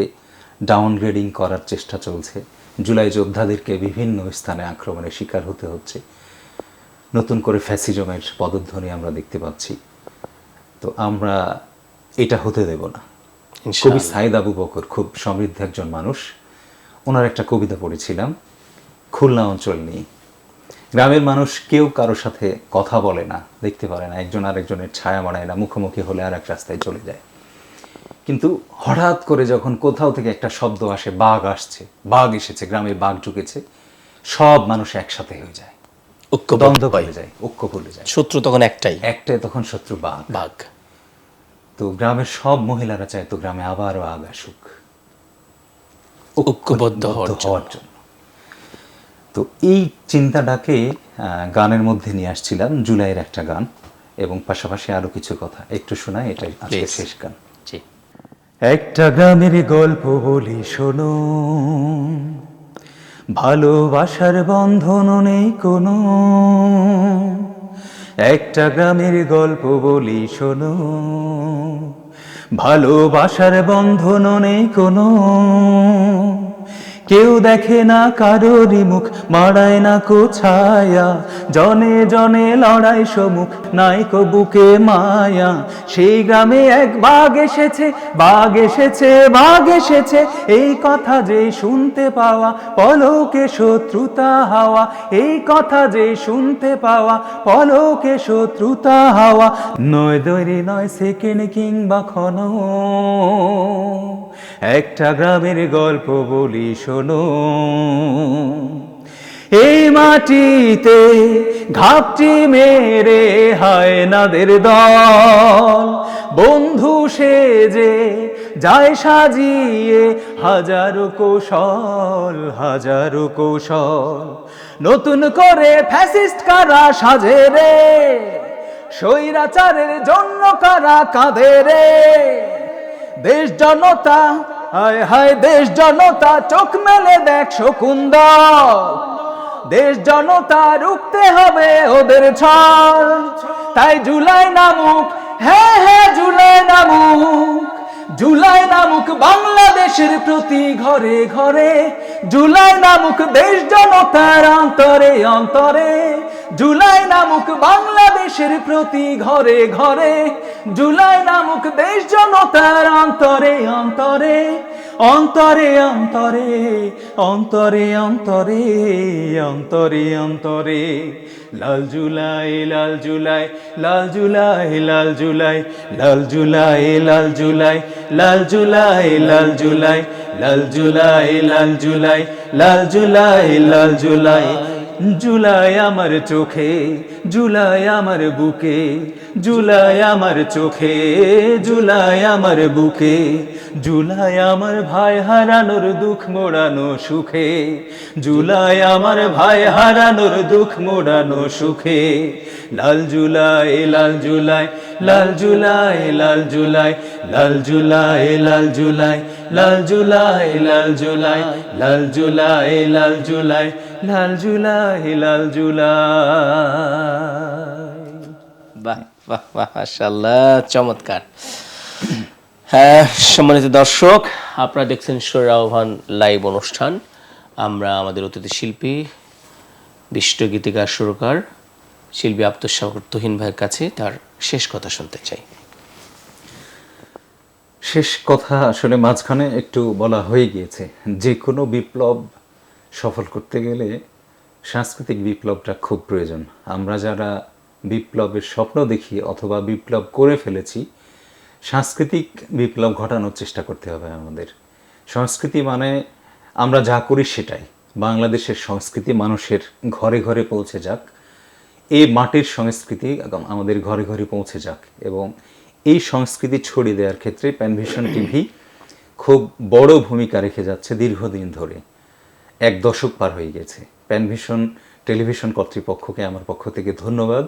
ডাউনগ্রেডিং করার চেষ্টা চলছে, জুলাই যোদ্ধাদেরকে বিভিন্ন স্থানে আক্রমণের শিকার হতে হচ্ছে, নতুন করে ফ্যাসিজমের পদধ্বনি আমরা দেখতে পাচ্ছি। তো আমরা এটা হতে দেব না। কবি সাইদ আবু বকর খুব সমৃদ্ধ একজন মানুষ। ওনার একটা কবিতা পড়েছিলাম খুলনা অঞ্চল নিয়ে। গ্রামের মানুষ কেউ কারোর সাথে কথা বলে না, দেখতে পারে না, একজন আরেকজনের ছায়া মানায় না, মুখোমুখি হলে আর এক রাস্তায় চলে যায়। কিন্তু হঠাৎ করে যখন কোথাও থেকে একটা শব্দ আসে, বাঘ আসছে, বাঘ এসেছে, গ্রামে বাঘ ঢুকেছে, সব মানুষ একসাথে হয়ে যায়, দ্বন্দ্ব হয়ে যায়, ঐক্য ভুলে যায়। শত্রু তখন একটাই, তখন শত্রু বাঘ। বাঘ। তো গ্রামের সব মহিলারা চায় তো গ্রামে আবারও বাঘ আসুক, ঐক্যবদ্ধ হওয়ার জন্য। তো এই চিন্তাটাকে গানের মধ্যে নিয়ে আসছিলাম, জুলাইয়ের একটা গান, এবং পাশাপাশি আরো কিছু কথা একটু শোনাই। এটাই আজকের শেষ গান। জি। একটা গ্রামের গল্প বলি শোনো, ভালোবাসার বন্ধন নেই কোনো, একটা গ্রামের গল্প বলি শোনো, ভালোবাসার বন্ধন নেই কোনো, কেউ দেখে না কারোরই মুখ, মাড়ায় না কো ছায়া, জনে জনে লড়াই সম্মুখ, নাই কো বুকে মায়া। সেই গ্রামে এক বাঘ এসেছে, বাঘ এসেছে, বাঘ এসেছে, এই কথা যে শুনতে পাওয়া, পলকে শত্রুতা হাওয়া, এই কথা যে শুনতে পাওয়া, পলকে শত্রুতা হাওয়া। নয় দৈরি নয় সেকেন্ড কিংবা ক্ষণ, একটা গ্রামের গল্প বলি শোনো। এই মাটিতে ঘাপটি মেরে হায়নাদের দল, বন্ধু সেজে যায় সাজিয়ে হাজারো কৌশল, হাজারো কৌশল। নতুন করে ফ্যাসিস্ট কারা সাজে রে, স্বৈরাচারের জন্য কারা কাঁদে রে। দেশ জনতা, হায় হায় দেশ জনতা, চোখ মেলে দেখ শকুন্দল, দেশ জনতা রুখতে হবে ওদের ছল। তাই জুলাই নামুক, হ্যাঁ হ্যাঁ জুলাই নামুক, জুলাই নামুক বাংলাদেশের প্রতি ঘরে ঘরে, জুলাই নামুক দেশ জনতার অন্তরে অন্তরে, জুলাই নামুক বাংলাদেশের প্রতি ঘরে ঘরে, জুলাই নামুক দেশ জনতার অন্তরে অন্তরে, অন্তরে অন্তরে, অন্তরে অন্তরে, অন্তরে অন্তরে। লাল জুলাই লাল জুলাই, লাল জুলাই লাল জুলাই, লাল জুলাই লাল জুলাই, লাল জুলাই লাল জুলাই, লাল জুলাই লাল জুলাই, লাল জুলাই লাল জুলাই। জুলাই আমার চোখে, জুলাই আমার বুকে, জুলাই আমার চোখে, জুলাই আমার বুকে, জুলাই আমার ভাই হারানোর দুঃখ মোড়ানো সুখে, জুলাই আমার ভাই হারানোর দুঃখ মোড়ানো সুখে। লাল জুলাই লাল জুলাই, লাল জুলাই লাল জুলাই, লাল জুলাই লাল জুলাই, লাল জুলাই লাল জুলাই, লাল জুলাই লাল জুলাই, লাল জুলাই লাল জুলাই। বাহ বাহ বাহ, মাশাআল্লাহ, চমৎকার। হ্যাঁ, সম্মানিত দর্শক, আপনারা দেখছেন সুরের আহ্বান লাইভ অনুষ্ঠান। আমরা আমাদের অতিথি শিল্পী, বিশিষ্ট গীতিকার, সুরকার শিল্পী আব্দুস সাবুর তুহিন ভাইয়ের কাছে তার শেষ কথা শুনতে চাই। শেষ কথা আসলে মাঝখানে একটু বলা হয়ে গিয়েছে, যে কোনো বিপ্লব সফল করতে গেলে সাংস্কৃতিক বিপ্লবটা খুব প্রয়োজন। আমরা যারা বিপ্লবের স্বপ্ন দেখি অথবা বিপ্লব করে ফেলেছি, সাংস্কৃতিক বিপ্লব ঘটানোর চেষ্টা করতে হবে আমাদের। সংস্কৃতি মানে আমরা যা করি সেটাই। বাংলাদেশের সংস্কৃতি মানুষের ঘরে ঘরে পৌঁছে যাক, এই মাটির সংস্কৃতি আমাদের ঘরে ঘরে পৌঁছে যাক, এবং এই সংস্কৃতি ছড়িয়ে দেওয়ার ক্ষেত্রে প্যানভিশন টিভি খুব বড় ভূমিকা রেখে যাচ্ছে দীর্ঘদিন ধরে। 1 দশক পার হয়ে গেছে। প্যানভিশন টেলিভিশন কর্তৃপক্ষকে আমার পক্ষ থেকে ধন্যবাদ।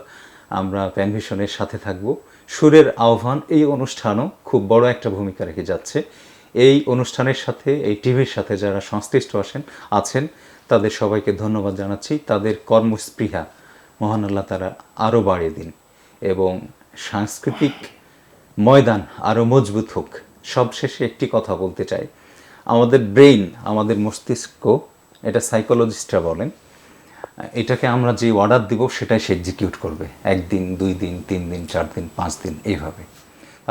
আমরা প্যানভিশনের সাথে থাকব। সুরের আহ্বান এই অনুষ্ঠানও খুব বড় একটা ভূমিকা রেখে যাচ্ছে। এই অনুষ্ঠানের সাথে, এই টিভির সাথে যারা সংশ্লিষ্ট আছেন তাদের সবাইকে ধন্যবাদ জানাচ্ছি। তাদের কর্মস্পৃহা মহান আল্লাহ তারা আরও বাড়িয়ে দিন এবং সাংস্কৃতিক ময়দান আরও মজবুত হোক। সবশেষে একটি কথা বলতে চাই, আমাদের ব্রেইন, আমাদের মস্তিষ্ক, এটা সাইকোলজিস্টরা বলেন, এটাকে আমরা যে অর্ডার দিব সেটাই সে এক্সিকিউট করবে। 1 দিন, 2 দিন, 3 দিন, 4 দিন, 5 দিন, এইভাবে।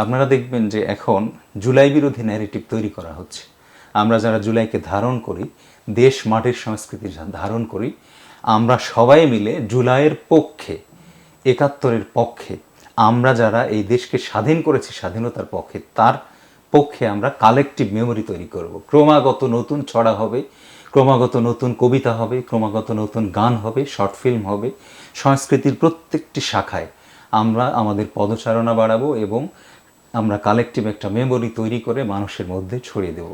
আপনারা দেখবেন যে এখন জুলাই বিরোধী ন্যারেটিভ তৈরি করা হচ্ছে। আমরা যারা জুলাইকে ধারণ করি, দেশ মাটির সংস্কৃতি ধারণ করি, আমরা সবাই মিলে জুলাইয়ের পক্ষে, 71-এর পক্ষে, আমরা যারা এই দেশকে স্বাধীন করেছি স্বাধীনতার পক্ষে, তার পক্ষে আমরা কালেকটিভ মেমোরি তৈরি করব। ক্রমাগত নতুন ছড়া হবে, ক্রমাগত নতুন কবিতা হবে, ক্রমাগত নতুন গান হবে, শর্ট ফিল্ম হবে। সংস্কৃতির প্রত্যেকটি শাখায় আমরা আমাদের পদচারণা বাড়াবো এবং আমরা কালেকটিভ একটা মেমোরি তৈরি করে মানুষের মধ্যে ছড়িয়ে দেব।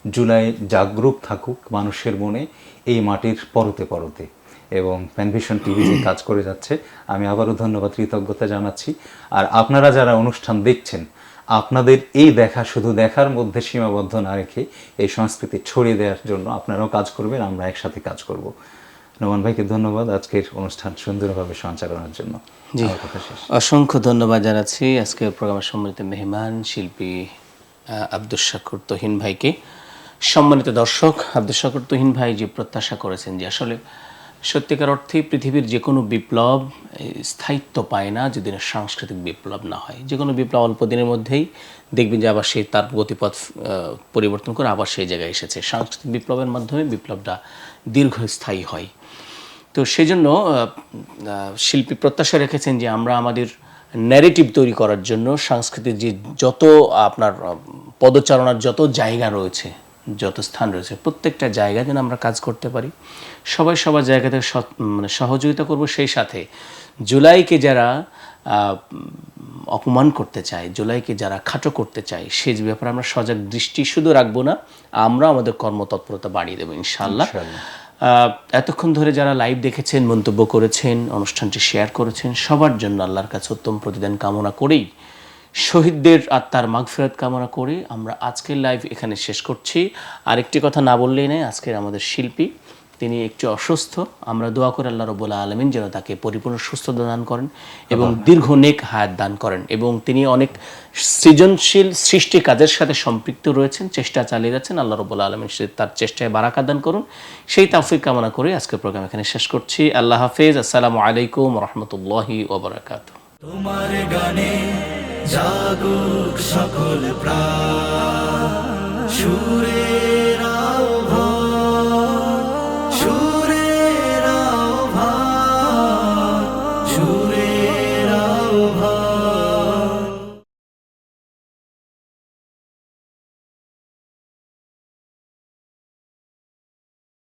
জুলাই জাগরুক থাকুক মানুষের মনে এই মাটির পরতে পরতে। এবং প্যানভিশন টিভি যে কাজ করে যাচ্ছে, আমি আবারও ধন্যবাদ, কৃতজ্ঞতা জানাচ্ছি। আর আপনারা যারা অনুষ্ঠান দেখছেন, আপনাদের এই দেখা শুধু দেখার মধ্যে সীমাবদ্ধ না রেখে এই সংস্কৃতি ছড়িয়ে দেওয়ার জন্য আপনারাও কাজ করবেন, আমরা একসাথে কাজ করব। নোমান ভাইকে ধন্যবাদ আজকের অনুষ্ঠান সুন্দরভাবে সঞ্চালনের জন্য। জি, আমার কথা শেষ। অসংখ্য ধন্যবাদ জানাচ্ছি আজকের প্রোগ্রামের সম্মানিত মেহমান শিল্পী আব্দুস শাকুর তুহিন ভাইকে। সম্মানিত দর্শক, আব্দুস শাকুর তুহিন ভাই যে প্রত্যাশা করেছেন যে আসলে সত্যিকার অর্থে পৃথিবীর যে কোনো বিপ্লব স্থায়িত্ব পায় না যদি না সাংস্কৃতিক বিপ্লব না হয়। যে কোনো বিপ্লব অল্প দিনের মধ্যেই দেখবেন যে আবার সেই তার গতিপথ পরিবর্তন করে আবার সেই জায়গায় এসেছে। সাংস্কৃতিক বিপ্লবের মাধ্যমে বিপ্লবটা দীর্ঘস্থায়ী হয়। তো সেই জন্য শিল্পী প্রত্যাশা রেখেছেন যে আমরা আমাদের ন্যারেটিভ তৈরি করার জন্য সাংস্কৃতিক যে যত আপনার পদচারণার যত জায়গা রয়েছে, যত স্থান রয়েছে, প্রত্যেকটা জায়গায় যেন আমরা কাজ করতে পারি। সবাই সবার জায়গা থেকে মানে সহযোগিতা করব। সেই সাথে জুলাইকে যারা অপমান করতে চায়, জুলাইকে যারা খাটো করতে চায়, সেই ব্যাপারে আমরা সজাগ দৃষ্টি শুধু রাখবো না, আমরা আমাদের কর্মতৎপরতা বাড়িয়ে দেবো ইনশাআল্লাহ। এতক্ষণ ধরে যারা লাইভ দেখেছেন, মন্তব্য করেছেন, অনুষ্ঠানটি শেয়ার করেছেন, সবার জন্য আল্লাহর কাছে উত্তম প্রতিদান কামনা করেই, শহীদদের আত্মার মাগফিরাত কামনা করে আমরা আজকের লাইভ এখানে শেষ করছি। আরেকটি কথা না বললেই নয়, আজকের আমাদের শিল্পী তিনি একটু অসুস্থ। আমরা দোয়া করে আল্লাহ রাব্বুল আলামিন যেন তাকে পরিপূর্ণ সুস্থতা দান করেন এবং দীর্ঘ নেক হায়াত দান করেন। এবং তিনি অনেক সৃজনশীল সৃষ্টি কাজের সাথে সম্পৃক্ত রয়েছেন, চেষ্টা চালিয়ে যাচ্ছেন। আল্লাহ রাব্বুল আলামিন তার চেষ্টায় বারাকা দান করুন, সেই তৌফিক কামনা করে আজকের প্রোগ্রাম এখানে শেষ করছি। আল্লাহ হাফেজ। আসসালামু আলাইকুম ওয়া রাহমাতুল্লাহি ওয়া বারাকাতুহু। তোমার গানে জাগুক সকল প্রাণ, সুরে